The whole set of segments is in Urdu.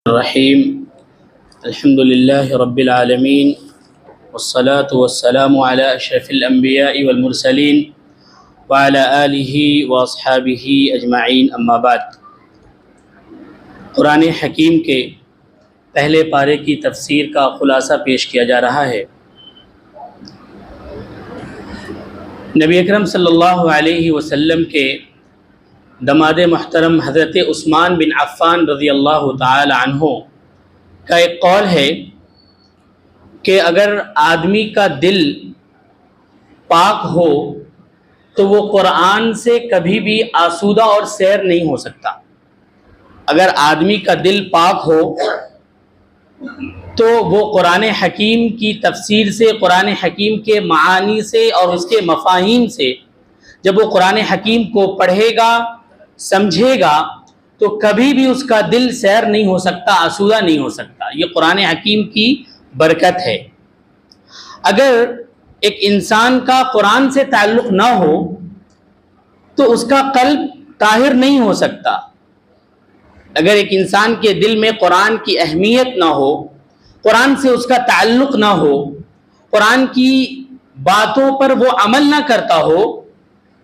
الرحیم الحمد للہ رب العالمین والصلاة والسلام علی اشرف الانبیاء والمرسلین وعلی آلہ واصحابہ اجمعین اما بعد۔ قرآن حکیم کے پہلے پارے کی تفسیر کا خلاصہ پیش کیا جا رہا ہے۔ نبی اکرم صلی اللہ علیہ وسلم کے دماد محترم حضرت عثمان بن عفان رضی اللہ تعالی عنہ کا ایک قول ہے کہ اگر آدمی کا دل پاک ہو تو وہ قرآن سے کبھی بھی آسودہ اور سیر نہیں ہو سکتا۔ اگر آدمی کا دل پاک ہو تو وہ قرآن حکیم کی تفسیر سے، قرآن حکیم کے معانی سے اور اس کے مفاہیم سے جب وہ قرآن حکیم کو پڑھے گا، سمجھے گا، تو کبھی بھی اس کا دل سیر نہیں ہو سکتا، آسودہ نہیں ہو سکتا۔ یہ قرآن حکیم کی برکت ہے۔ اگر ایک انسان کا قرآن سے تعلق نہ ہو تو اس کا قلب طاہر نہیں ہو سکتا۔ اگر ایک انسان کے دل میں قرآن کی اہمیت نہ ہو، قرآن سے اس کا تعلق نہ ہو، قرآن کی باتوں پر وہ عمل نہ کرتا ہو،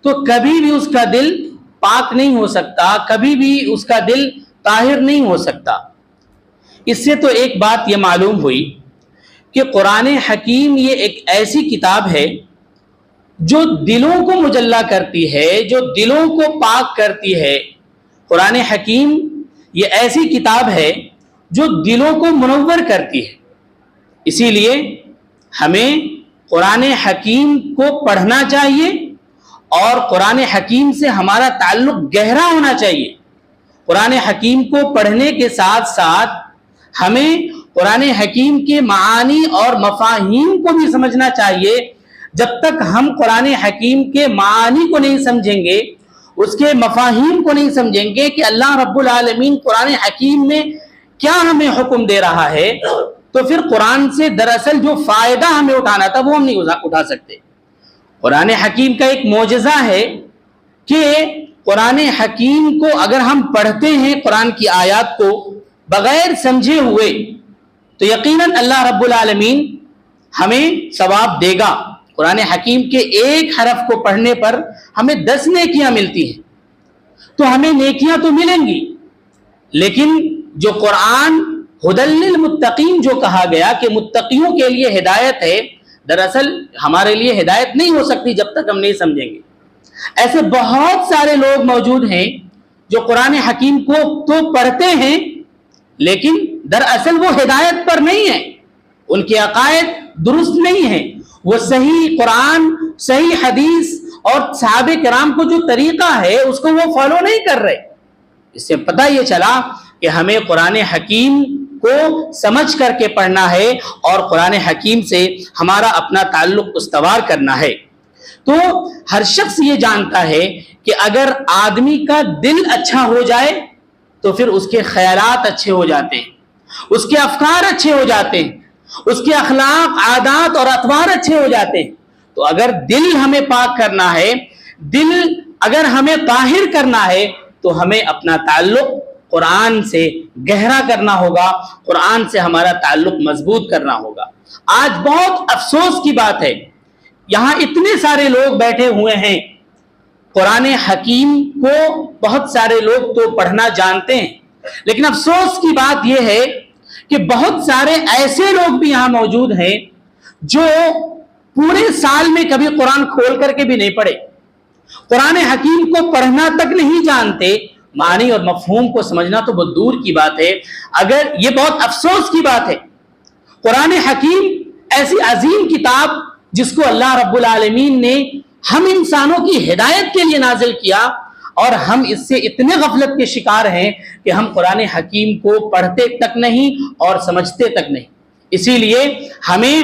تو کبھی بھی اس کا دل پاک نہیں ہو سکتا، کبھی بھی اس کا دل طاہر نہیں ہو سکتا۔ اس سے تو ایک بات یہ معلوم ہوئی کہ قرآن حکیم یہ ایک ایسی کتاب ہے جو دلوں کو مجلہ کرتی ہے، جو دلوں کو پاک کرتی ہے۔ قرآن حکیم یہ ایسی کتاب ہے جو دلوں کو منور کرتی ہے۔ اسی لیے ہمیں قرآن حکیم کو پڑھنا چاہیے اور قرآن حکیم سے ہمارا تعلق گہرا ہونا چاہیے۔ قرآن حکیم کو پڑھنے کے ساتھ ساتھ ہمیں قرآن حکیم کے معانی اور مفاہیم کو بھی سمجھنا چاہیے۔ جب تک ہم قرآن حکیم کے معانی کو نہیں سمجھیں گے، اس کے مفاہیم کو نہیں سمجھیں گے کہ اللہ رب العالمین قرآن حکیم میں کیا ہمیں حکم دے رہا ہے، تو پھر قرآن سے دراصل جو فائدہ ہمیں اٹھانا تھا وہ ہم نہیں اٹھا سکتے۔ قرآن حکیم کا ایک معجزہ ہے کہ قرآن حکیم کو اگر ہم پڑھتے ہیں، قرآن کی آیات کو بغیر سمجھے ہوئے، تو یقیناً اللہ رب العالمین ہمیں ثواب دے گا۔ قرآن حکیم کے ایک حرف کو پڑھنے پر ہمیں 10 نیکیاں ملتی ہیں، تو ہمیں نیکیاں تو ملیں گی، لیکن جو قرآن ھدی للمتقین جو کہا گیا کہ متقیوں کے لیے ہدایت ہے، دراصل ہمارے لیے ہدایت نہیں ہو سکتی جب تک ہم نہیں سمجھیں گے۔ ایسے بہت سارے لوگ موجود ہیں جو قرآن حکیم کو تو پڑھتے ہیں لیکن دراصل وہ ہدایت پر نہیں ہیں، ان کے عقائد درست نہیں ہیں، وہ صحیح قرآن، صحیح حدیث اور صحابہ کرام کو جو طریقہ ہے اس کو وہ فالو نہیں کر رہے۔ اس سے پتہ یہ چلا کہ ہمیں قرآن حکیم کو سمجھ کر کے پڑھنا ہے اور قرآن حکیم سے ہمارا اپنا تعلق استوار کرنا ہے۔ تو ہر شخص یہ جانتا ہے کہ اگر آدمی کا دل اچھا ہو جائے تو پھر اس کے خیالات اچھے ہو جاتے ہیں، اس کے افکار اچھے ہو جاتے ہیں، اس کے اخلاق، عادات اور اطوار اچھے ہو جاتے ہیں۔ تو اگر دل ہمیں پاک کرنا ہے، دل اگر ہمیں طاہر کرنا ہے، تو ہمیں اپنا تعلق قرآن سے گہرا کرنا ہوگا، قرآن سے ہمارا تعلق مضبوط کرنا ہوگا۔ آج بہت افسوس کی بات ہے، یہاں اتنے سارے لوگ بیٹھے ہوئے ہیں، قرآن حکیم کو بہت سارے لوگ تو پڑھنا جانتے ہیں، لیکن افسوس کی بات یہ ہے کہ بہت سارے ایسے لوگ بھی یہاں موجود ہیں جو پورے سال میں کبھی قرآن کھول کر کے بھی نہیں پڑھے، قرآن حکیم کو پڑھنا تک نہیں جانتے، معنی اور مفہوم کو سمجھنا تو بہت دور کی بات ہے۔ اگر یہ بہت افسوس کی بات ہے، قرآن حکیم ایسی عظیم کتاب جس کو اللہ رب العالمین نے ہم انسانوں کی ہدایت کے لیے نازل کیا، اور ہم اس سے اتنے غفلت کے شکار ہیں کہ ہم قرآن حکیم کو پڑھتے تک نہیں اور سمجھتے تک نہیں۔ اسی لیے ہمیں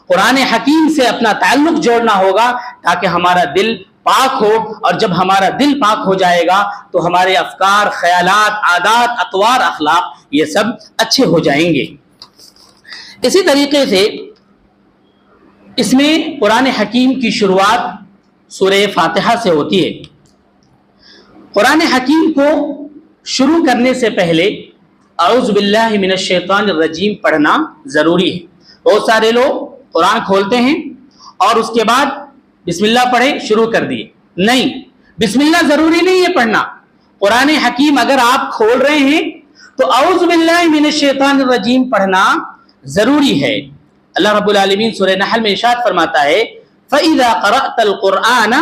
قرآن حکیم سے اپنا تعلق جوڑنا ہوگا تاکہ ہمارا دل پاک ہو، اور جب ہمارا دل پاک ہو جائے گا تو ہمارے افکار، خیالات، عادات، اطوار، اخلاق یہ سب اچھے ہو جائیں گے۔ اسی طریقے سے اس میں قرآن حکیم کی شروعات سورہ فاتحہ سے ہوتی ہے۔ قرآن حکیم کو شروع کرنے سے پہلے اعوذ باللہ من الشیطان الرجیم پڑھنا ضروری ہے۔ بہت سارے لوگ قرآن کھولتے ہیں اور اس کے بعد بسم اللہ پڑھے شروع کر دیے، نہیں، بسم اللہ ضروری نہیں ہے پڑھنا۔ قرآن حکیم اگر آپ کھول رہے ہیں تو اعوذ باللہ من الشیطان الرجیم پڑھنا ضروری ہے۔ اللہ رب العالمین سورہ نحل میں ارشاد فرماتا ہے فَإِذَا قَرَأْتَ الْقُرْآنَ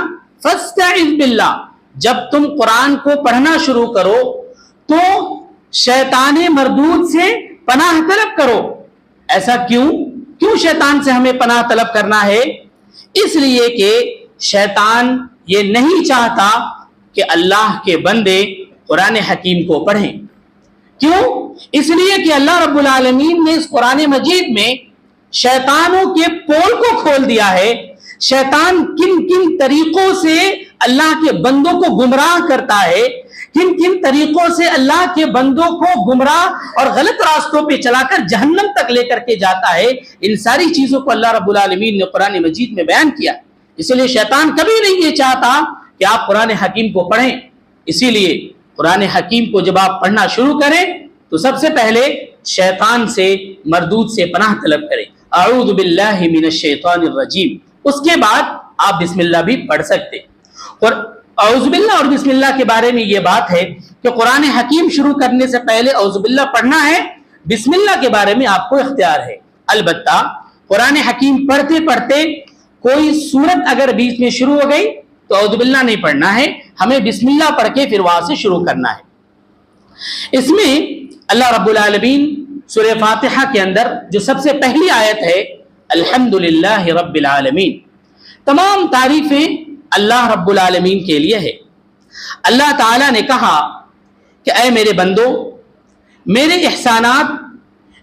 فَاسْتَعِذْ بِاللَّهِ، جب تم قرآن کو پڑھنا شروع کرو تو شیطان مردود سے پناہ طلب کرو۔ ایسا کیوں شیطان سے ہمیں پناہ طلب کرنا ہے؟ اس لیے کہ شیطان یہ نہیں چاہتا کہ اللہ کے بندے قرآن حکیم کو پڑھیں۔ کیوں؟ اس لیے کہ اللہ رب العالمین نے اس قرآن مجید میں شیطانوں کے پول کو کھول دیا ہے۔ شیطان کن کن طریقوں سے اللہ کے بندوں کو گمراہ کرتا ہے، کن کن طریقوں سے اللہ کے بندوں کو گمراہ اور غلط راستوں پہ چلا کر جہنم تک لے کر کے جاتا ہے، ان ساری چیزوں کو اللہ رب العالمین نے قرآن مجید میں بیان کیا۔ اس لیے شیطان کبھی نہیں یہ چاہتا کہ آپ قرآن حکیم کو پڑھیں۔ اسی لیے قرآن حکیم کو جب آپ پڑھنا شروع کریں تو سب سے پہلے شیطان سے مردود سے پناہ طلب کریں، اعوذ باللہ من الشیطان الرجیم۔ اس کے بعد آپ بسم اللہ بھی پڑھ سکتے۔ اور اعوذ باللہ اور بسم اللہ کے بارے میں یہ بات ہے کہ قرآن حکیم شروع کرنے سے پہلے اعوذ باللہ پڑھنا ہے، بسم اللہ کے بارے میں آپ کو اختیار ہے۔ البتہ قرآن حکیم پڑھتے پڑھتے کوئی سورت اگر بیچ میں شروع ہو گئی تو اعوذ باللہ نہیں پڑھنا ہے، ہمیں بسم اللہ پڑھ کے پھر وہاں سے شروع کرنا ہے۔ اس میں اللہ رب العالمین سورہ فاتحہ کے اندر جو سب سے پہلی آیت ہے الحمدللہ رب العالمین، تمام تعریفیں اللہ رب العالمین کے لیے ہے۔ اللہ تعالیٰ نے کہا کہ اے میرے بندو، میرے احسانات،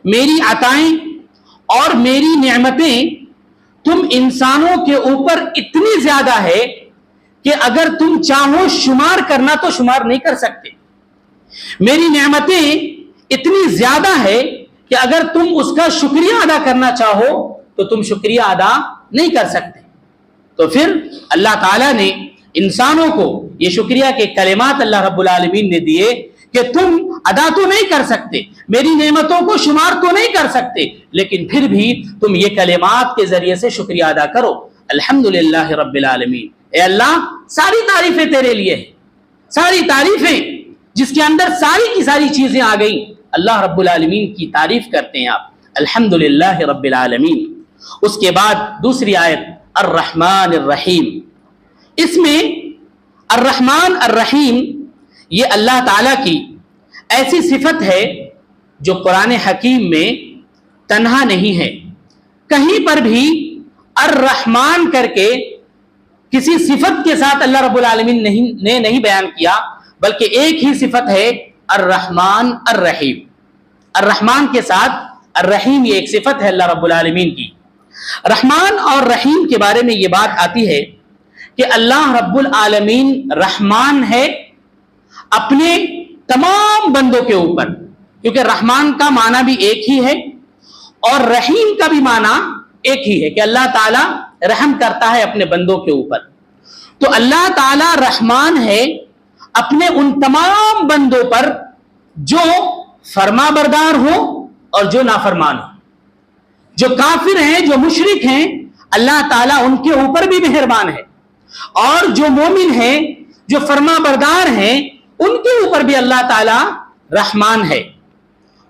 میری عطائیں اور میری نعمتیں تم انسانوں کے اوپر اتنی زیادہ ہے کہ اگر تم چاہو شمار کرنا تو شمار نہیں کر سکتے۔ میری نعمتیں اتنی زیادہ ہے کہ اگر تم اس کا شکریہ ادا کرنا چاہو تو تم شکریہ ادا نہیں کر سکتے۔ تو پھر اللہ تعالیٰ نے انسانوں کو یہ شکریہ کے کلمات اللہ رب العالمین نے دیے کہ تم ادا تو نہیں کر سکتے، میری نعمتوں کو شمار تو نہیں کر سکتے، لیکن پھر بھی تم یہ کلمات کے ذریعے سے شکریہ ادا کرو، الحمدللہ رب العالمین۔ اے اللہ، ساری تعریفیں تیرے لیے ہیں، ساری تعریفیں جس کے اندر ساری کی ساری چیزیں آ گئیں، اللہ رب العالمین کی تعریف کرتے ہیں آپ، الحمدللہ رب العالمین۔ اس کے بعد دوسری آیت الرحمن الرحیم، اس میں الرحمن الرحیم یہ اللہ تعالیٰ کی ایسی صفت ہے جو قرآن حکیم میں تنہا نہیں ہے، کہیں پر بھی الرحمن کر کے کسی صفت کے ساتھ اللہ رب العالمین نے نہیں بیان کیا، بلکہ ایک ہی صفت ہے الرحمن الرحیم۔ الرحمن کے ساتھ الرحیم یہ ایک صفت ہے اللہ رب العالمین کی۔ رحمان اور رحیم کے بارے میں یہ بات آتی ہے کہ اللہ رب العالمین رحمان ہے اپنے تمام بندوں کے اوپر، کیونکہ رحمان کا معنی بھی ایک ہی ہے اور رحیم کا بھی معنی ایک ہی ہے کہ اللہ تعالیٰ رحم کرتا ہے اپنے بندوں کے اوپر۔ تو اللہ تعالیٰ رحمان ہے اپنے ان تمام بندوں پر جو فرما بردار ہو اور جو نافرمان ہو، جو کافر ہیں، جو مشرک ہیں، اللہ تعالیٰ ان کے اوپر بھی مہربان ہے، اور جو مومن ہیں، جو فرما بردار ہیں، ان کے اوپر بھی اللہ تعالیٰ رحمان ہے۔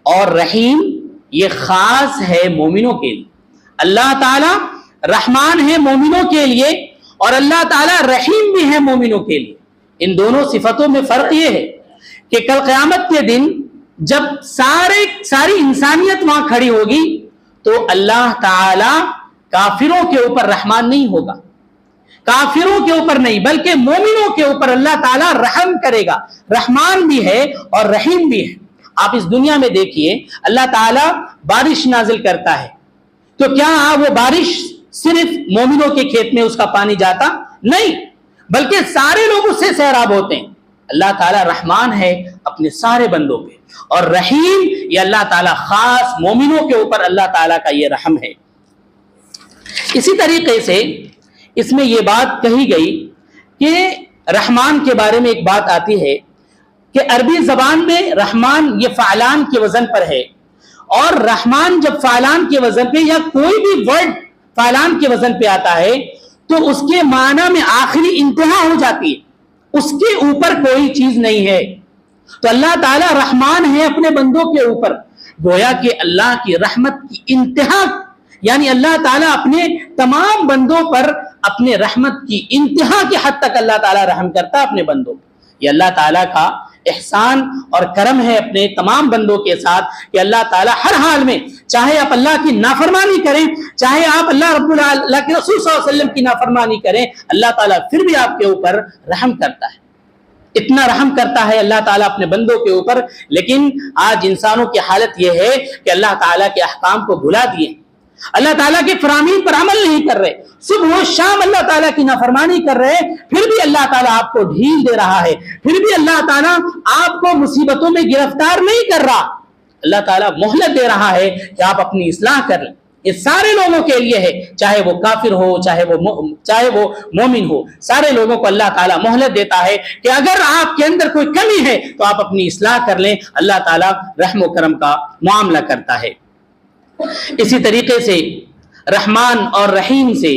اور رحیم یہ خاص ہے مومنوں کے لیے، اللہ تعالیٰ رحمان ہے مومنوں کے لیے اور اللہ تعالیٰ رحیم بھی ہے مومنوں کے لیے۔ ان دونوں صفتوں میں فرق یہ ہے کہ کل قیامت کے دن جب ساری انسانیت وہاں کھڑی ہوگی تو اللہ تعالیٰ کافروں کے اوپر رحمان نہیں ہوگا، کافروں کے اوپر نہیں بلکہ مومنوں کے اوپر اللہ تعالیٰ رحم کرے گا، رحمان بھی ہے اور رحیم بھی ہے۔ آپ اس دنیا میں دیکھیے اللہ تعالیٰ بارش نازل کرتا ہے تو کیا وہ بارش صرف مومنوں کے کھیت میں اس کا پانی جاتا؟ نہیں، بلکہ سارے لوگ اس سے سیراب ہوتے ہیں۔ اللہ تعالیٰ رحمان ہے اپنے سارے بندوں پہ، اور رحیم یہ اللہ تعالیٰ خاص مومنوں کے اوپر اللہ تعالیٰ کا یہ رحم ہے۔ اسی طریقے سے اس میں یہ بات کہی گئی کہ رحمان کے بارے میں ایک بات آتی ہے کہ عربی زبان میں رحمان یہ فعلان کے وزن پر ہے، اور رحمان جب فعلان کے وزن پہ یا کوئی بھی ورڈ فعلان کے وزن پہ آتا ہے تو اس کے معنی میں آخری انتہا ہو جاتی ہے، اس کے اوپر کوئی چیز نہیں ہے۔ تو اللہ تعالیٰ رحمان ہے اپنے بندوں کے اوپر، گویا کہ اللہ کی رحمت کی انتہا، یعنی اللہ تعالیٰ اپنے تمام بندوں پر اپنے رحمت کی انتہا کی حد تک اللہ تعالیٰ رحم کرتا ہے اپنے بندوں پر۔ یہ اللہ تعالیٰ کا احسان اور کرم ہے اپنے تمام بندوں کے ساتھ کہ اللہ تعالیٰ ہر حال میں، چاہے آپ اللہ کی نافرمانی کریں، چاہے آپ اللہ کے رسول صلی اللہ علیہ وسلم کی نافرمانی کریں، اللہ تعالیٰ پھر بھی آپ کے اوپر رحم کرتا ہے۔ اتنا رحم کرتا ہے اللہ تعالیٰ اپنے بندوں کے اوپر، لیکن آج انسانوں کی حالت یہ ہے کہ اللہ تعالیٰ کے احکام کو بھلا دیے، اللہ تعالیٰ کے فرامین پر عمل نہیں کر رہے، صبح و شام اللہ تعالیٰ کی نافرمانی کر رہے، پھر بھی اللہ تعالیٰ آپ کو ڈھیل دے رہا ہے، پھر بھی اللہ تعالیٰ آپ کو مصیبتوں میں گرفتار نہیں کر رہا، اللہ تعالیٰ مہلت دے رہا ہے کہ آپ اپنی اصلاح کر لیں۔ یہ سارے لوگوں کے لیے ہے، چاہے وہ کافر ہو چاہے وہ مومن ہو، سارے لوگوں کو اللہ تعالیٰ مہلت دیتا ہے کہ اگر آپ کے اندر کوئی کمی ہے تو آپ اپنی اصلاح کر لیں، اللہ تعالیٰ رحم و کرم کا معاملہ کرتا ہے۔ اسی طریقے سے رحمان اور رحیم سے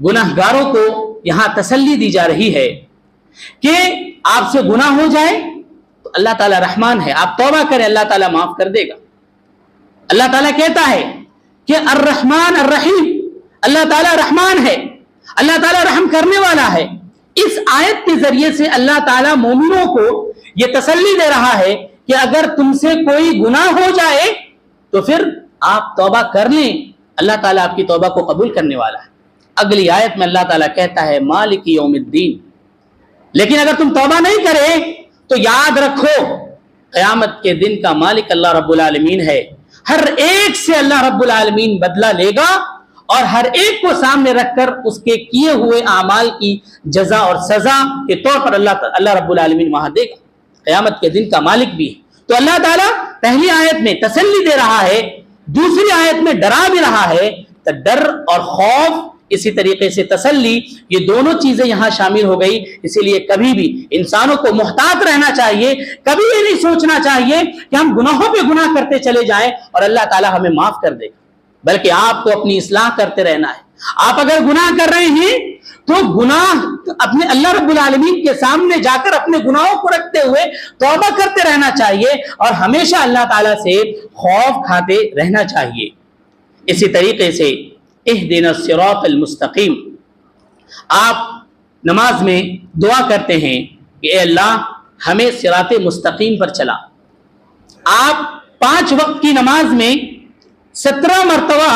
گناہ گاروں کو یہاں تسلی دی جا رہی ہے کہ آپ سے گناہ ہو جائے تو اللہ تعالیٰ رحمان ہے، آپ توبہ کریں اللہ تعالیٰ معاف کر دے گا۔ اللہ تعالیٰ کہتا ہے کہ الرحمن الرحیم، اللہ تعالیٰ رحمان ہے، اللہ تعالیٰ رحم کرنے والا ہے۔ اس آیت کے ذریعے سے اللہ تعالیٰ مومنوں کو یہ تسلی دے رہا ہے کہ اگر تم سے کوئی گناہ ہو جائے تو پھر آپ توبہ کر لیں، اللہ تعالیٰ آپ کی توبہ کو قبول کرنے والا ہے۔ اگلی آیت میں اللہ تعالیٰ کہتا ہے مالک یوم الدین، لیکن اگر تم توبہ نہیں کرے تو یاد رکھو قیامت کے دن کا مالک اللہ رب العالمین ہے، ہر ایک سے اللہ رب العالمین بدلہ لے گا اور ہر ایک کو سامنے رکھ کر اس کے کیے ہوئے اعمال کی جزا اور سزا کے طور پر اللہ رب العالمین وہاں دے گا، قیامت کے دن کا مالک بھی ہے۔ تو اللہ تعالیٰ پہلی آیت میں تسلی دے رہا ہے، دوسری آیت میں ڈرا بھی رہا ہے، تو ڈر اور خوف اسی طریقے سے تسلی، یہ دونوں چیزیں یہاں شامل ہو گئی۔ اسی لیے کبھی بھی انسانوں کو محتاط رہنا چاہیے، کبھی یہ نہیں سوچنا چاہیے کہ ہم گناہوں پہ گناہ کرتے چلے جائیں اور اللہ تعالیٰ ہمیں معاف کر دے گا، بلکہ آپ کو اپنی اصلاح کرتے رہنا ہے۔ آپ اگر گناہ کر رہے ہیں تو گناہ اپنے اللہ رب العالمین کے سامنے جا کر اپنے گناہوں کو رکھتے ہوئے توبہ کرتے رہنا چاہیے اور ہمیشہ اللہ تعالیٰ سے خوف کھاتے رہنا چاہیے۔ اسی طریقے سے اہدنا الصراط المستقیم، آپ نماز میں دعا کرتے ہیں کہ اے اللہ ہمیں صراط مستقیم پر چلا۔ آپ 5 وقت کی نماز میں 17 مرتبہ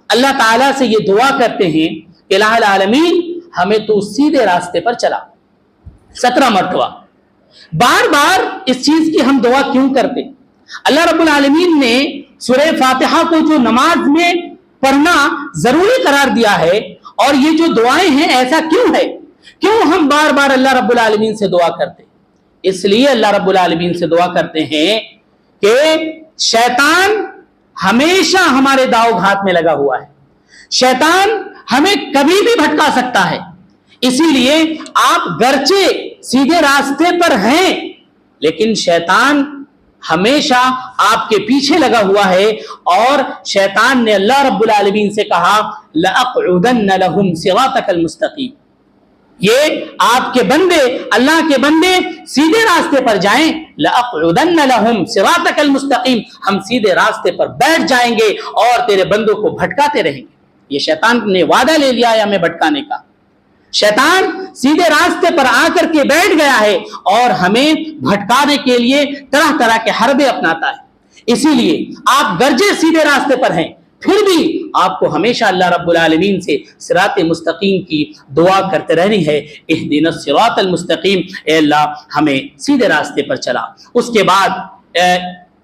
اللہ تعالیٰ سے یہ دعا کرتے ہیں کہ الہ العالمین ہمیں تو سیدھے راستے پر چلا، 17 مرتبہ۔ بار بار اس چیز کی ہم دعا کیوں کرتے؟ اللہ رب العالمین نے سورہ فاتحہ کو جو نماز میں پڑھنا ضروری قرار دیا ہے اور یہ جو دعائیں ہیں ایسا کیوں ہے؟ کیوں ہم بار بار اللہ رب العالمین سے دعا کرتے؟ اس لیے اللہ رب العالمین سے دعا کرتے ہیں کہ شیطان ہمیشہ ہمارے داؤ گھات میں لگا ہوا ہے، شیطان ہمیں کبھی بھی بھٹکا سکتا ہے، اسی لیے آپ گرچہ سیدھے راستے پر ہیں لیکن شیطان ہمیشہ آپ کے پیچھے لگا ہوا ہے، اور شیطان نے اللہ رب العالمین سے کہا لَأَقْعُدَنَّ لَهُمْ صِرَاطَكَ الْمُسْتَقِيمَ، یہ آپ کے بندے، اللہ کے بندے سیدھے راستے پر جائیں، لَأَقْعُدَنَّ لَهُمْ صِرَاطَكَ الْمُسْتَقِيمَ، ہم سیدھے راستے پر بیٹھ جائیں گے اور تیرے بندوں کو بھٹکاتے رہیں گے۔ یہ شیطان نے وعدہ لے لیا ہے ہمیں بھٹکانے کا، شیطان سیدھے راستے پر آ کر کے بیٹھ گیا ہے اور ہمیں بھٹکانے کے لیے طرح طرح کے حربے اپناتا ہے۔ اسی لیے آپ گرجے سیدھے راستے پر ہیں پھر بھی آپ کو ہمیشہ اللہ رب العالمین سے صراط مستقیم کی دعا کرتے رہنی ہے، اہدنا الصراط المستقیم، اے اللہ ہمیں سیدھے راستے پر چلا۔ اس کے بعد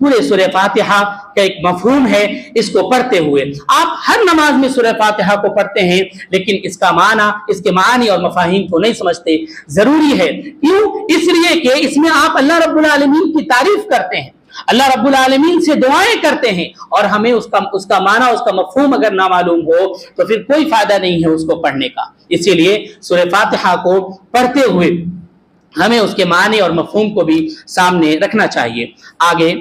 پورے سورہ فاتحہ کا ایک مفہوم ہے، اس کو پڑھتے ہوئے آپ ہر نماز میں سورہ فاتحہ کو پڑھتے ہیں لیکن اس کا معنی، اس کے معنی اور مفاہیم کو نہیں سمجھتے۔ ضروری ہے، کیوں؟ اس لیے کہ اس میں آپ اللہ رب العالمین کی تعریف کرتے ہیں، اللہ رب العالمین سے دعائیں کرتے ہیں، اور ہمیں اس کا معنی، اس کا مفہوم اگر نہ معلوم ہو تو پھر کوئی فائدہ نہیں ہے اس کو پڑھنے کا۔ اسی لیے سورہ فاتحہ کو پڑھتے ہوئے ہمیں اس کے معنی اور مفہوم کو بھی سامنے رکھنا چاہیے۔ آگے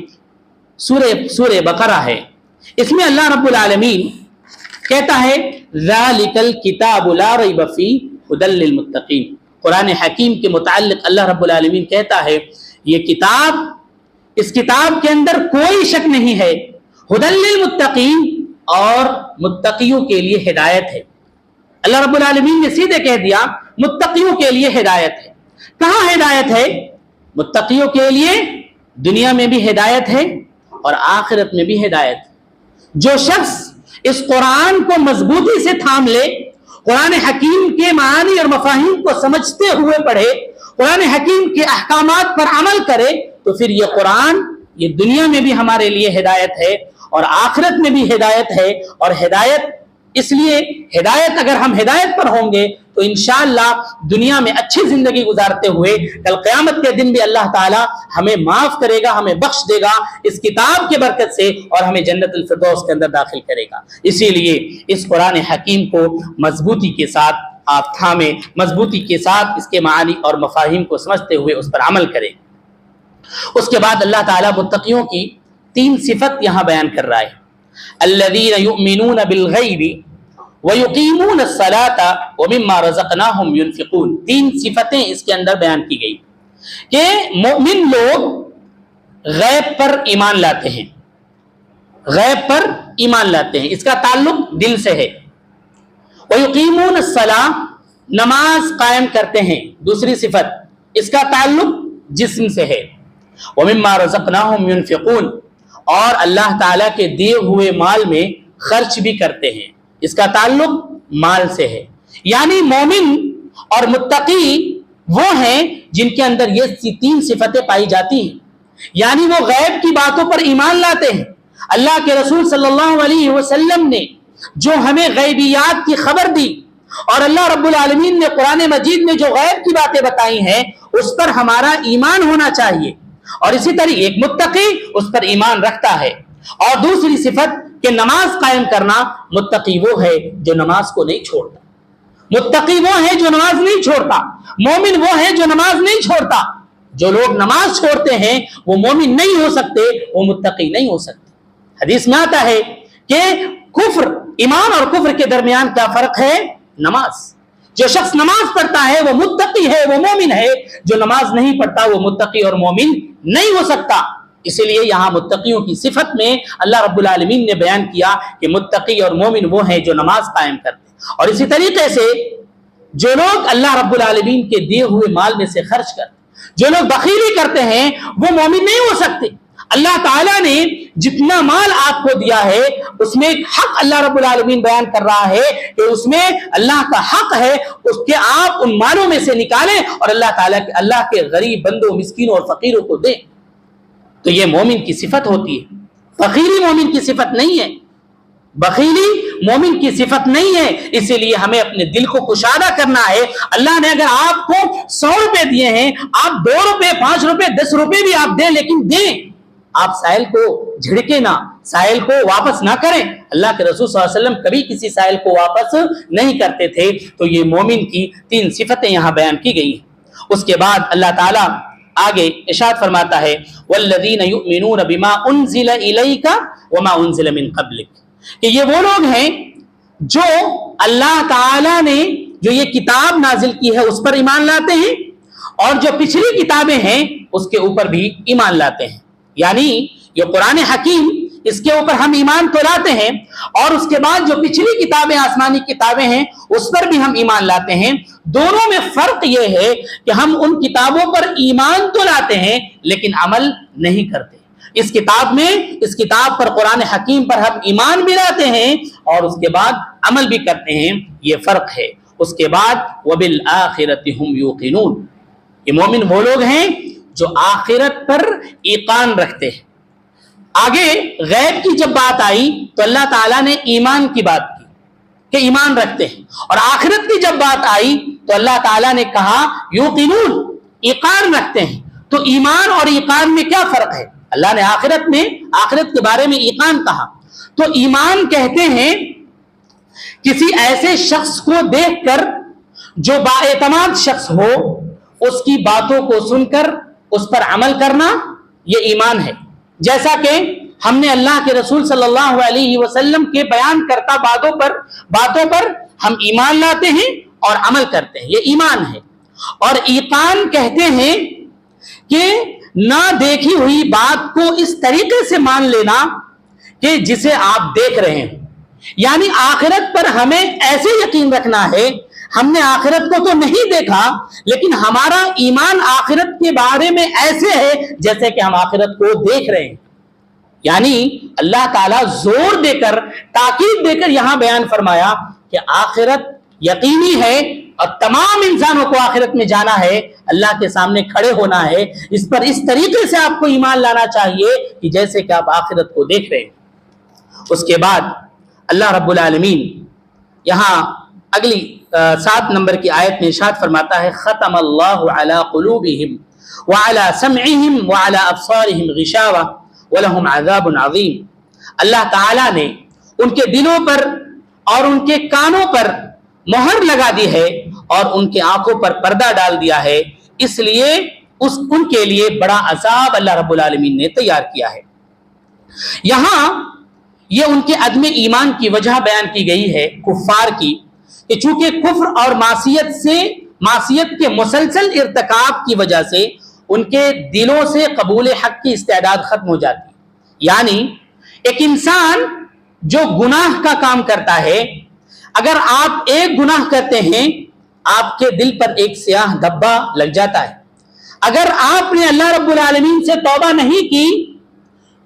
سورہ بقرہ ہے، اس میں اللہ رب العالمین کہتا ہے ذالک الکتاب لا ریب فیہ ھدی للمتقین۔ قرآن حکیم کے متعلق اللہ رب العالمین کہتا ہے یہ کتاب، اس کتاب کے اندر کوئی شک نہیں ہے، ھدی للمتقین، اور متقیوں کے لیے ہدایت ہے۔ اللہ رب العالمین نے سیدھے کہہ دیا متقیوں کے لیے ہدایت ہے۔ کہاں ہدایت ہے؟ متقیوں کے لیے دنیا میں بھی ہدایت ہے اور آخرت میں بھی ہدایت ہے۔ جو شخص اس قرآن کو مضبوطی سے تھام لے، قرآن حکیم کے معانی اور مفاہیم کو سمجھتے ہوئے پڑھے، قرآن حکیم کے احکامات پر عمل کرے، تو پھر یہ قرآن یہ دنیا میں بھی ہمارے لیے ہدایت ہے اور آخرت میں بھی ہدایت ہے۔ اور ہدایت اس لیے، ہدایت اگر ہم ہدایت پر ہوں گے تو انشاءاللہ دنیا میں اچھی زندگی گزارتے ہوئے کل قیامت کے دن بھی اللہ تعالی ہمیں معاف کرے گا، ہمیں بخش دے گا اس کتاب کے برکت سے، اور ہمیں جنت الفردوس کے اندر داخل کرے گا۔ اسی لیے اس قرآن حکیم کو مضبوطی کے ساتھ آپ تھامیں، مضبوطی کے ساتھ اس کے معانی اور مفاہیم کو سمجھتے ہوئے اس پر عمل کریں۔ اس کے بعد اللہ تعالیٰ متقیوں کی 3 صفت یہاں بیان کر رہا ہے، الذین یؤمنون بالغیب وَيُقِيمُونَ الصَّلَاةَ وَمِمَّا رَزَقْنَاهُمْ يُنْفِقُونَ۔ 3 صفتیں اس کے اندر بیان کی گئی کہ مومن لوگ غیب پر ایمان لاتے ہیں، غیب پر ایمان لاتے ہیں، اس کا تعلق دل سے ہے۔ وَيُقِيمُونَ الصَّلَاةَ، نماز قائم کرتے ہیں، دوسری صفت، اس کا تعلق جسم سے ہے۔ وَمِمَّا رَزَقْنَاهُمْ يُنْفِقُونَ، اور اللہ تعالیٰ کے دیے ہوئے مال میں خرچ بھی کرتے ہیں، اس کا تعلق مال سے ہے۔ یعنی مومن اور متقی وہ ہیں جن کے اندر یہ 3 صفتیں پائی جاتی ہیں، یعنی وہ غیب کی باتوں پر ایمان لاتے ہیں۔ اللہ کے رسول صلی اللہ علیہ وسلم نے جو ہمیں غیبیات کی خبر دی، اور اللہ رب العالمین نے قرآن مجید میں جو غیب کی باتیں بتائی ہیں اس پر ہمارا ایمان ہونا چاہیے، اور اسی طرح ایک متقی اس پر ایمان رکھتا ہے۔ اور دوسری صفت کہ نماز قائم کرنا، متقی وہ ہے جو نماز کو نہیں چھوڑتا، متقی وہ ہے جو نماز نہیں چھوڑتا، مومن وہ ہے جو نماز نہیں چھوڑتا۔ جو لوگ نماز چھوڑتے ہیں وہ مومن نہیں ہو سکتے، وہ متقی نہیں ہو سکتے۔ حدیث میں آتا ہے کہ کفر، ایمان اور کفر کے درمیان کیا فرق ہے؟ نماز۔ جو شخص نماز پڑھتا ہے وہ متقی ہے، وہ مومن ہے، جو نماز نہیں پڑھتا وہ متقی اور مومن نہیں ہو سکتا۔ اسی لیے یہاں متقیوں کی صفت میں اللہ رب العالمین نے بیان کیا کہ متقی اور مومن وہ ہیں جو نماز قائم کرتے ہیں۔ اور اسی طریقے سے جو لوگ اللہ رب العالمین کے دیے ہوئے مال میں سے خرچ کرتے، جو لوگ بخیلی کرتے ہیں، وہ مومن نہیں ہو سکتے۔ اللہ تعالیٰ نے جتنا مال آپ کو دیا ہے اس میں ایک حق اللہ رب العالمین بیان کر رہا ہے کہ اس میں اللہ کا حق ہے، اس کے آپ ان مالوں میں سے نکالیں اور اللہ کے غریب بندوں، مسکینوں اور فقیروں کو دیں۔ تو یہ مومن کی صفت ہوتی ہے، بخیلی مومن کی صفت نہیں ہے، بخیلی مومن کی صفت نہیں ہے۔ اسی لیے ہمیں اپنے دل کو کشادہ کرنا ہے۔ اللہ نے اگر آپ کو 100 روپے دیے ہیں، آپ 2 روپے، 5 روپے، 10 روپے بھی آپ دیں، لیکن دیں، آپ سائل کو جھڑکے نہ، سائل کو واپس نہ کریں۔ اللہ کے رسول صلی اللہ علیہ وسلم کبھی کسی سائل کو واپس نہیں کرتے تھے۔ تو یہ مومن کی 3 صفتیں یہاں بیان کی گئی ہیں۔ اس کے بعد اللہ تعالیٰ آگے ارشاد فرماتا ہے والذین یؤمنون بما انزل الیک وما انزل من قبلک، کہ یہ وہ لوگ ہیں جو اللہ تعالیٰ نے جو یہ کتاب نازل کی ہے اس پر ایمان لاتے ہیں، اور جو پچھلی کتابیں ہیں اس کے اوپر بھی ایمان لاتے ہیں۔ یعنی یہ قرآن حکیم، اس کے اوپر ہم ایمان تو لاتے ہیں، اور اس کے بعد جو پچھلی کتابیں، آسمانی کتابیں ہیں، اس پر بھی ہم ایمان لاتے ہیں۔ دونوں میں فرق یہ ہے کہ ہم ان کتابوں پر ایمان تو لاتے ہیں لیکن عمل نہیں کرتے۔ اس کتاب میں، اس کتاب پر، قرآن حکیم پر ہم ایمان بھی لاتے ہیں اور اس کے بعد عمل بھی کرتے ہیں، یہ فرق ہے۔ اس کے بعد وَبِالْآخِرَةِ هُمْ يُوقِنُونَ، یہ مومن وہ لوگ ہیں جو آخرت پر ایقان رکھتے ہیں۔ آگے غیب کی جب بات آئی تو اللہ تعالیٰ نے ایمان کی بات کی کہ ایمان رکھتے ہیں، اور آخرت کی جب بات آئی تو اللہ تعالیٰ نے کہا یوقنون، ایقان رکھتے ہیں۔ تو ایمان اور ایقان میں کیا فرق ہے؟ اللہ نے آخرت کے بارے میں ایقان کہا، تو ایمان کہتے ہیں کسی ایسے شخص کو دیکھ کر جو بااعتماد شخص ہو، اس کی باتوں کو سن کر اس پر عمل کرنا یہ ایمان ہے. جیسا کہ ہم نے اللہ کے رسول صلی اللہ علیہ وسلم کے بیان کرتا باتوں پر ہم ایمان لاتے ہیں اور عمل کرتے ہیں, یہ ایمان ہے. اور ایقان کہتے ہیں کہ نہ دیکھی ہوئی بات کو اس طریقے سے مان لینا کہ جسے آپ دیکھ رہے ہیں. یعنی آخرت پر ہمیں ایسے یقین رکھنا ہے, ہم نے آخرت کو تو نہیں دیکھا لیکن ہمارا ایمان آخرت کے بارے میں ایسے ہے جیسے کہ ہم آخرت کو دیکھ رہے ہیں. یعنی اللہ تعالیٰ زور دے کر, تاکید دے کر یہاں بیان فرمایا کہ آخرت یقینی ہے اور تمام انسانوں کو آخرت میں جانا ہے, اللہ کے سامنے کھڑے ہونا ہے. اس پر اس طریقے سے آپ کو ایمان لانا چاہیے کہ جیسے کہ آپ آخرت کو دیکھ رہے ہیں. اس کے بعد اللہ رب العالمین یہاں اگلی 7 نمبر کی آیت میں ارشاد فرماتا ہے, ختم اللہ علی قلوبہم وعلی سمعہم وعلی ابصارہم غشاوہ وَلَهُمْ عَذَابٌ عَظِيمٌ. اللہ تعالیٰ نے ان کے دلوں پر اور ان کے کانوں پر مہر لگا دی ہے اور ان کے آنکھوں پر پردہ ڈال دیا ہے, اس لیے ان کے لیے بڑا عذاب اللہ رب العالمین نے تیار کیا ہے. یہاں یہ ان کے عدم ایمان کی وجہ بیان کی گئی ہے کفار کی, کہ چونکہ کفر اور معصیت کے مسلسل ارتکاب کی وجہ سے ان کے دلوں سے قبول حق کی استعداد ختم ہو جاتی ہے. یعنی ایک انسان جو گناہ کا کام کرتا ہے, اگر آپ ایک گناہ کرتے ہیں آپ کے دل پر ایک سیاہ دھبا لگ جاتا ہے. اگر آپ نے اللہ رب العالمین سے توبہ نہیں کی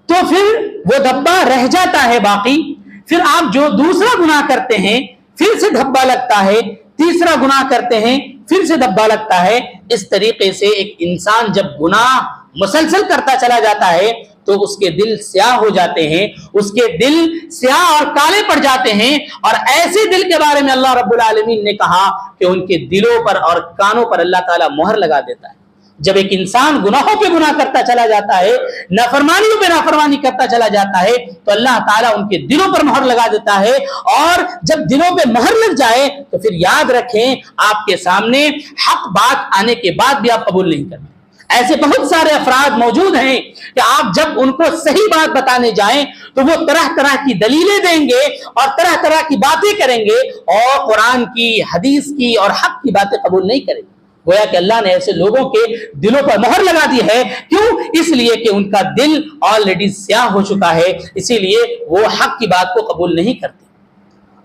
تو پھر وہ دھبا رہ جاتا ہے باقی. پھر آپ جو دوسرا گناہ کرتے ہیں پھر سے دھبا لگتا ہے, تیسرا گناہ کرتے ہیں پھر سے دھبا لگتا ہے. اس طریقے سے ایک انسان جب گناہ مسلسل کرتا چلا جاتا ہے تو اس کے دل سیاہ ہو جاتے ہیں, اس کے دل سیاہ اور کالے پڑ جاتے ہیں. اور ایسے دل کے بارے میں اللہ رب العالمین نے کہا کہ ان کے دلوں پر اور کانوں پر اللہ تعالیٰ مہر لگا دیتا ہے. جب ایک انسان گناہوں پہ گناہ کرتا چلا جاتا ہے, نافرمانیوں پہ نافرمانی کرتا چلا جاتا ہے, تو اللہ تعالیٰ ان کے دلوں پر مہر لگا دیتا ہے. اور جب دلوں پہ مہر لگ جائے تو پھر یاد رکھیں آپ کے سامنے حق بات آنے کے بعد بھی آپ قبول نہیں کرتے. ایسے بہت سارے افراد موجود ہیں کہ آپ جب ان کو صحیح بات بتانے جائیں تو وہ طرح طرح کی دلیلیں دیں گے اور طرح طرح کی باتیں کریں گے اور قرآن کی, حدیث کی اور حق کی باتیں قبول نہیں کریں گے. گویا کہ اللہ نے ایسے لوگوں کے دلوں پر مہر لگا دی ہے. کیوں؟ اس لیے کہ ان کا دل آلریڈی سیاہ ہو چکا ہے, اسی لیے وہ حق کی بات کو قبول نہیں کرتے.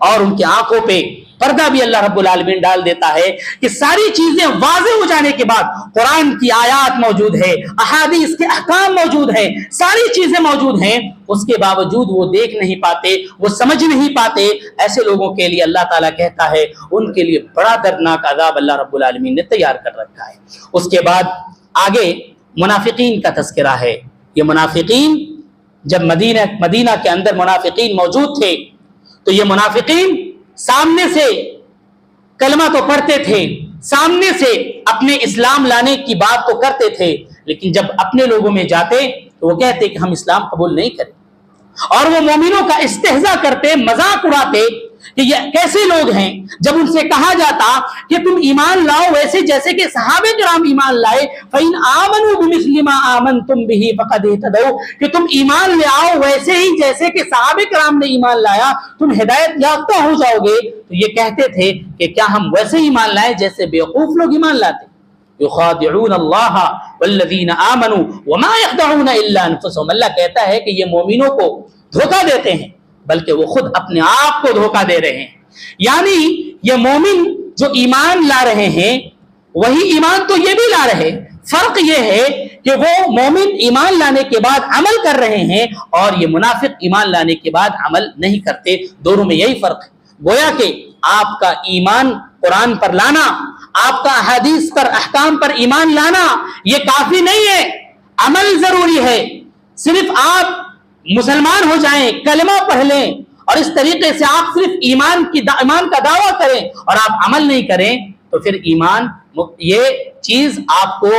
اور ان کی آنکھوں پہ پردہ بھی اللہ رب العالمین ڈال دیتا ہے کہ ساری چیزیں واضح ہو جانے کے بعد قرآن کی آیات موجود ہے, احادیث کے احکام موجود ہیں, ساری چیزیں موجود ہیں, اس کے باوجود وہ دیکھ نہیں پاتے, وہ سمجھ نہیں پاتے. ایسے لوگوں کے لیے اللہ تعالیٰ کہتا ہے ان کے لیے بڑا دردناک عذاب اللہ رب العالمین نے تیار کر رکھا ہے. اس کے بعد آگے منافقین کا تذکرہ ہے. یہ منافقین جب مدینہ کے اندر منافقین موجود تھے تو یہ منافقین سامنے سے کلمہ تو پڑھتے تھے, سامنے سے اپنے اسلام لانے کی بات تو کرتے تھے, لیکن جب اپنے لوگوں میں جاتے تو وہ کہتے کہ ہم اسلام قبول نہیں کریں. اور وہ مومنوں کا استہزاء کرتے, مذاق اڑاتے کہ یہ کیسے لوگ ہیں. جب ان سے کہا جاتا کہ تم ایمان لاؤ ویسے جیسے کہ صحابہ کرام ایمان لائے, فَإِنْ آمَنُوا بِمِثْلِ مَا آمَنْتُمْ بِهِ فَقَدْ اهْتَدَوْا, کہ تم ایمان لے آؤ ویسے ہی جیسے کہ صحابہ کرام نے ایمان لایا, تم ہدایت یافتہ ہو جاؤ گے. تو یہ کہتے تھے کہ کیا ہم ویسے ہی ایمان لائیں جیسے بیوقوف لوگ ایمان لاتے. يُخَادِعُونَ اللَّهَ وَالَّذِينَ آمَنُوا وَمَا يَخْدَعُونَ إِلَّا أَنفُسَهُمْ. اللہ کہتا ہے کہ یہ مومنوں کو دھوکہ دیتے ہیں بلکہ وہ خود اپنے آپ کو دھوکہ دے رہے ہیں. یعنی یہ مومن جو ایمان لا رہے ہیں وہی ایمان تو یہ بھی لا رہے, فرق یہ ہے کہ وہ مومن ایمان لانے کے بعد عمل کر رہے ہیں اور یہ منافق ایمان لانے کے بعد عمل نہیں کرتے. دونوں میں یہی فرق ہے. گویا کہ آپ کا ایمان قرآن پر لانا, آپ کا احادیث پر, احکام پر ایمان لانا یہ کافی نہیں ہے, عمل ضروری ہے. صرف آپ مسلمان ہو جائیں, کلمہ پڑھ لیں اور اس طریقے سے آپ صرف ایمان کا دعویٰ کریں اور آپ عمل نہیں کریں تو پھر ایمان, یہ چیز آپ کو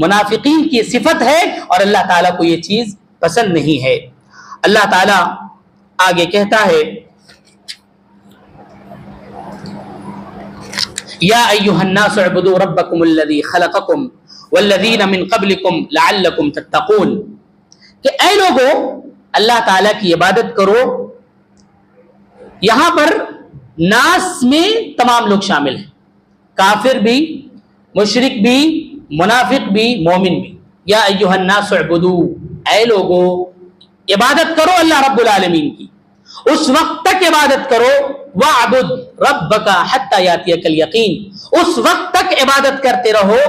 منافقین کی صفت ہے اور اللہ تعالیٰ کو یہ چیز پسند نہیں ہے. اللہ تعالیٰ آگے کہتا ہے یا ایھا الناس اعبدوا ربکم الذی خلقکم والذین من قبلکم لعلکم تتقون، کہ اے لوگو اللہ تعالیٰ کی عبادت کرو۔ یہاں پر ناس میں تمام لوگ شامل ہیں، کافر بھی، مشرک بھی، منافق بھی، مومن بھی۔ یا ایھا الناس اعبدوا، اے لوگو عبادت کرو اللہ رب العالمین کی، اس وقت تک عبادت کرو، وَاعْبُدْ رَبَّكَ حَتَّى يَأْتِيَكَ الْيَقِينُ، اس وقت تک عبادت کرتے رہو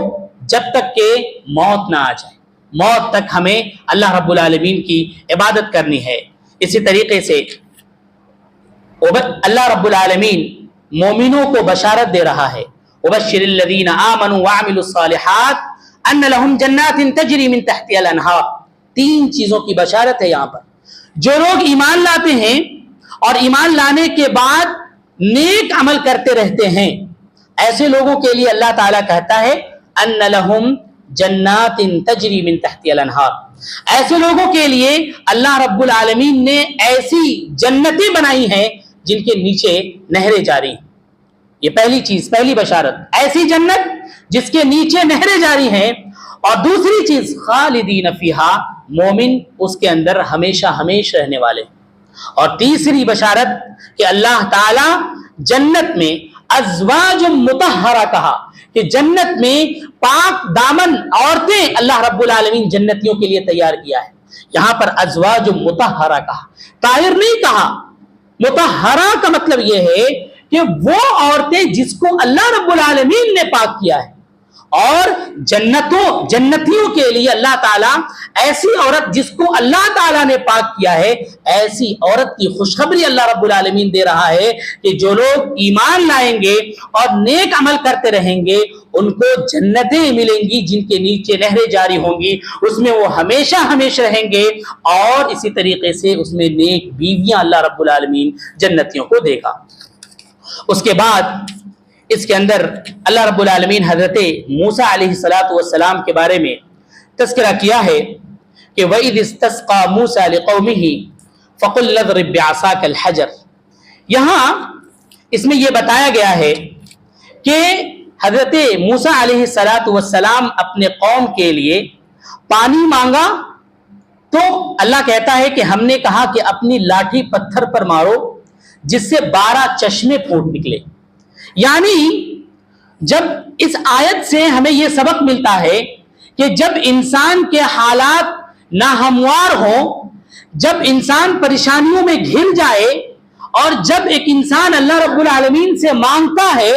جب تک کہ موت نہ آ جائے۔ موت تک ہمیں اللہ رب العالمین کی عبادت کرنی ہے۔ اسی طریقے سے اللہ رب العالمین مومنوں کو بشارت دے رہا ہے، وَبَشِّرِ الَّذِينَ آمَنُوا وَعَمِلُوا الصَّالِحَاتِ أَنَّ لَهُمْ جَنَّاتٍ تَجْرِي مِن تَحْتِهَا الْأَنْهَارُ، تین چیزوں کی بشارت ہے یہاں پر۔ جو لوگ ایمان لاتے ہیں اور ایمان لانے کے بعد نیک عمل کرتے رہتے ہیں، ایسے لوگوں کے لیے اللہ تعالیٰ کہتا ہے أَنَّ لَهُمْ جنات تجری من تحتها الانہار، ایسے لوگوں کے لیے اللہ رب العالمین نے ایسی جنتیں بنائی ہیں جن کے نیچے نہریں جاری ہیں۔ یہ پہلی چیز، پہلی بشارت، ایسی جنت جس کے نیچے نہریں جاری ہیں۔ اور دوسری چیز خالدین فیہا، مومن اس کے اندر ہمیشہ ہمیشہ رہنے والے۔ اور تیسری بشارت کہ اللہ تعالی جنت میں ازواج مطہرہ کہا کہ جنت میں پاک دامن عورتیں اللہ رب العالمین جنتیوں کے لیے تیار کیا ہے۔ یہاں پر ازواج مطہرہ کہا، طاہر نہیں کہا۔ مطہرہ کا مطلب یہ ہے کہ وہ عورتیں جس کو اللہ رب العالمین نے پاک کیا ہے، اور جنتیوں کے لیے اللہ تعالیٰ ایسی عورت جس کو اللہ تعالیٰ نے پاک کیا ہے، ایسی عورت کی خوشخبری اللہ رب العالمین دے رہا ہے کہ جو لوگ ایمان لائیں گے اور نیک عمل کرتے رہیں گے ان کو جنتیں ملیں گی جن کے نیچے نہریں جاری ہوں گی، اس میں وہ ہمیشہ ہمیشہ رہیں گے، اور اسی طریقے سے اس میں نیک بیویاں اللہ رب العالمین جنتیوں کو دے گا۔ اس کے بعد اس کے اندر اللہ رب العالمین حضرت موسیٰ علیہ السلام کے بارے میں تذکرہ کیا ہے کہ وَإِذِ اسْتَسْقَى مُوسَىٰ لِقَوْمِهِ فَقُلْ اضْرِب بِّعَصَاكَ الْحَجَرَ، یہاں اس میں یہ بتایا گیا ہے کہ حضرت موسیٰ علیہ السلام اپنے قوم کے لیے پانی مانگا تو اللہ کہتا ہے کہ ہم نے کہا کہ اپنی لاٹھی پتھر پر مارو جس سے 12 چشمے پھوٹ نکلے۔ یعنی جب اس آیت سے ہمیں یہ سبق ملتا ہے کہ جب انسان کے حالات ناہموار ہوں، جب انسان پریشانیوں میں گھر جائے، اور جب ایک انسان اللہ رب العالمین سے مانگتا ہے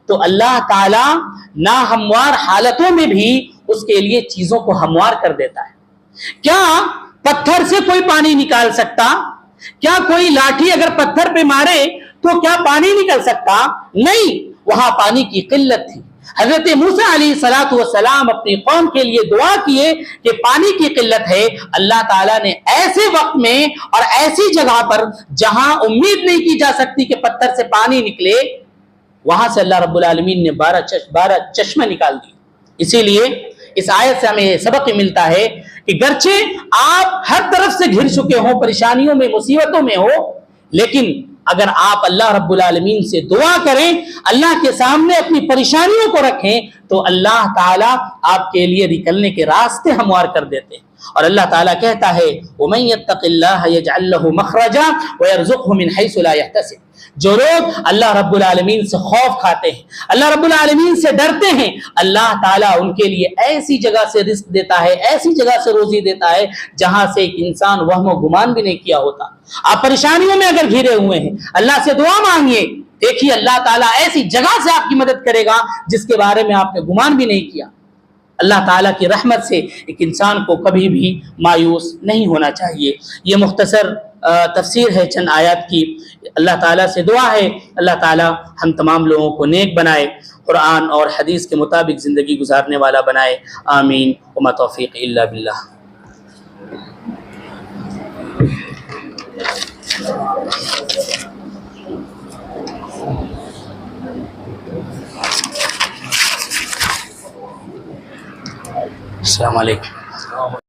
تو اللہ تعالیٰ ناہموار حالتوں میں بھی اس کے لیے چیزوں کو ہموار کر دیتا ہے۔ کیا پتھر سے کوئی پانی نکال سکتا؟ کیا کوئی لاٹھی اگر پتھر پہ مارے تو کیا پانی نکل سکتا؟ نہیں، وہاں پانی کی قلت تھی۔ حضرت موسیٰ علیہ السلام اپنی قوم کے لیے دعا کیے کہ پانی کی قلت ہے۔ اللہ تعالیٰ نے ایسے وقت میں اور ایسی جگہ پر جہاں امید نہیں کی جا سکتی کہ پتھر سے پانی نکلے، وہاں سے اللہ رب العالمین نے 12 چشمے نکال دی۔ اسی لیے اس آیت سے ہمیں سبق ملتا ہے کہ گرچہ آپ ہر طرف سے گھر چکے ہوں، پریشانیوں میں، مصیبتوں میں ہو، لیکن اگر آپ اللہ رب العالمین سے دعا کریں، اللہ کے سامنے اپنی پریشانیوں کو رکھیں، تو اللہ تعالیٰ آپ کے لیے نکلنے کے راستے ہموار کر دیتے ہیں۔ اور اللہ تعالیٰ کہتا ہے وَمَن يَتَّقِ اللَّهَ يَجْعَل لَّهُ مَخْرَجًا وَيَرْزُقْهُ مِنْ حَيْثُ لَا يَحْتَسِبُ، جو لوگ اللہ رب العالمین سے خوف کھاتے ہیں، اللہ رب العالمین سے ڈرتے ہیں، اللہ تعالیٰ ان کے لیے ایسی جگہ سے رزق دیتا ہے، ایسی جگہ سے روزی دیتا ہے جہاں سے ایک انسان وہم و گمان بھی نہیں کیا ہوتا۔ آپ پریشانیوں میں اگر گھرے ہوئے ہیں، اللہ سے دعا مانگیے، دیکھیے اللہ تعالیٰ ایسی جگہ سے آپ کی مدد کرے گا جس کے بارے میں آپ نے گمان بھی نہیں کیا۔ اللہ تعالیٰ کی رحمت سے ایک انسان کو کبھی بھی مایوس نہیں ہونا چاہیے۔ یہ مختصر تفسیر ہے چند آیات کی۔ اللہ تعالیٰ سے دعا ہے اللہ تعالیٰ ہم تمام لوگوں کو نیک بنائے، قرآن اور حدیث کے مطابق زندگی گزارنے والا بنائے، آمین۔ وما توفیق الا باللہ۔ السلام علیکم۔